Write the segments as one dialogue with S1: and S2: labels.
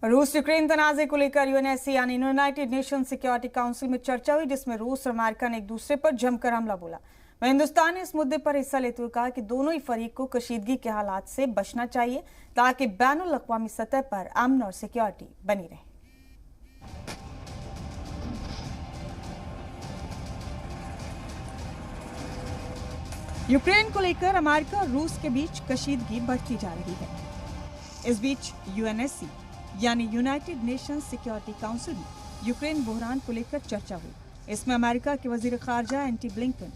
S1: रूस यूक्रेन तनाज़े को लेकर यूएनएससी यानी यूनाइटेड नेशन सिक्योरिटी काउंसिल में चर्चा हुई, जिसमें रूस और अमेरिका ने एक दूसरे पर जमकर हमला बोला। वहीं हिंदुस्तान ने इस मुद्दे पर हिस्सा लेते हुए कहा कि दोनों ही फरीक को कशीदगी के हालात से बचना चाहिए ताकि बैनुल अक़वामी सतह पर अमन और सिक्योरिटी बनी रहे। यूक्रेन को लेकर अमेरिका और रूस के बीच कशीदगी बढ़ती जा रही है। इस बीच यूएनएससी यानी यूनाइटेड नेशंस सिक्योरिटी काउंसिल में यूक्रेन बहरान को लेकर चर्चा हुई। इसमें अमेरिका के वजीर खारजा एंटी ब्लिंकन,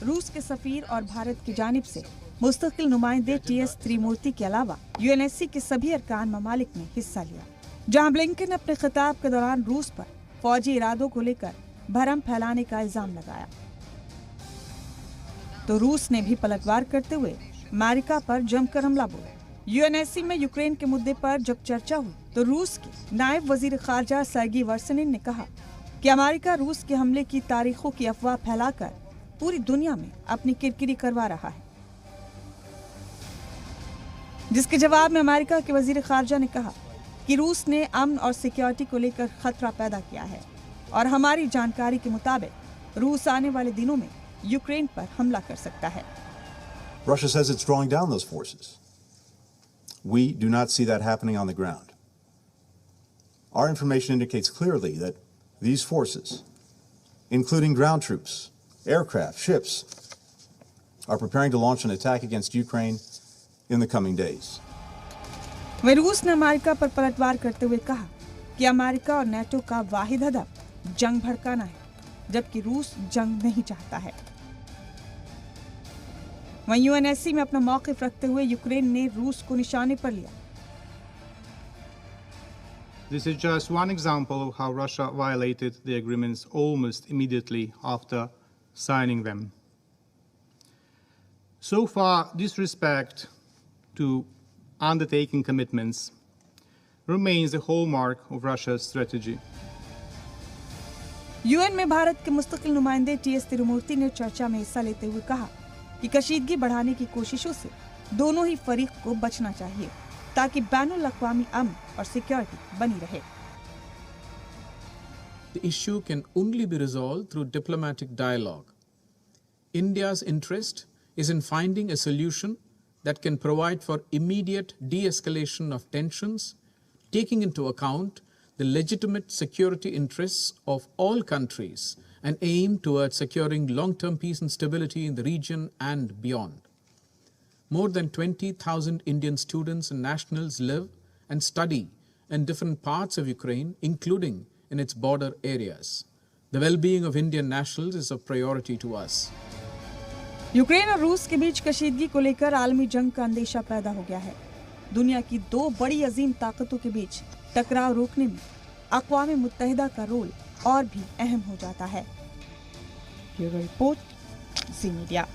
S1: रूस के सफीर और भारत की जानिब से मुस्तकिल नुमाइंदे टीएस त्रिमूर्ति के अलावा यूएनएससी के सभी अरकान ममालिक ने हिस्सा लिया। जहां ब्लिंकन ने अपने खिताब के दौरान रूस पर फौजी इरादों को लेकर भरम फैलाने का इल्जाम लगाया, तो रूस ने भी पलटवार करते हुए अमेरिका पर जमकर हमला बोला। यूएनएससी में यूक्रेन के मुद्दे पर जब चर्चा हुई तो रूस के नायब वजीर खारजा सर्गी वर्सनिन ने कहा कि अमेरिका रूस के हमले की तारीखों की अफवाह फैलाकर पूरी दुनिया में अपनी किरकिरी करवा रहा है, जिसके जवाब में अमेरिका के वजीर खारजा ने कहा कि रूस ने अमन और सिक्योरिटी को लेकर खतरा पैदा किया है और हमारी जानकारी के मुताबिक रूस आने वाले दिनों में यूक्रेन पर हमला कर सकता है।
S2: Russia says it's drawing down those forces. We do not see that happening on the ground. Our information indicates clearly that these forces, including ground troops, aircraft, ships, are preparing to launch an attack against Ukraine in the coming days.
S1: वहीं रूस ने America पर पलटवार करते हुए कहा कि America और नेटो का वाहिद हदफ जंग भड़काना है, जबकि रूस जंग नहीं चाहता है। वहीं यूएनएससी में अपना मौक़िफ़ रखते हुए यूक्रेन ने रूस को निशाने पर लिया।
S3: This is just one example of how Russia violated the agreements almost immediately after signing them. So far, disrespect to undertaking commitments remains the hallmark of Russia's strategy.
S1: UN में भारत के मुस्तकिल नुमाइंदे टीएस त्रिमूर्ति ने चर्चा में हिस्सा लेते हुए कहा कि कशीदगी बढ़ाने की कोशिशों से दोनों ही फरीक को बचना चाहिए ताकि बैनुल अक़वामी अमन और सिक्योरिटी बनी रहे।
S4: The issue can only be resolved through diplomatic dialogue. India's interest is in finding a solution that can provide for immediate de-escalation of tensions, taking into account the legitimate security interests of all countries and aim towards securing long-term peace and stability in the region and beyond. More than 20,000 Indian students and nationals live and study in different parts of Ukraine, including in its border areas. The well-being of Indian nationals is a priority to us.
S1: Ukraine और रूस के बीच कशीदगी को लेकर आलमी जंग का अंदेशा पैदा हो गया है। दुनिया की दो बड़ी अजीम ताकतों के बीच टकराव रोकने में अक़वाम मुत्तहिदा का रोल और भी अहम हो जाता है। ब्यूरो रिपोर्ट, ज़ी मीडिया।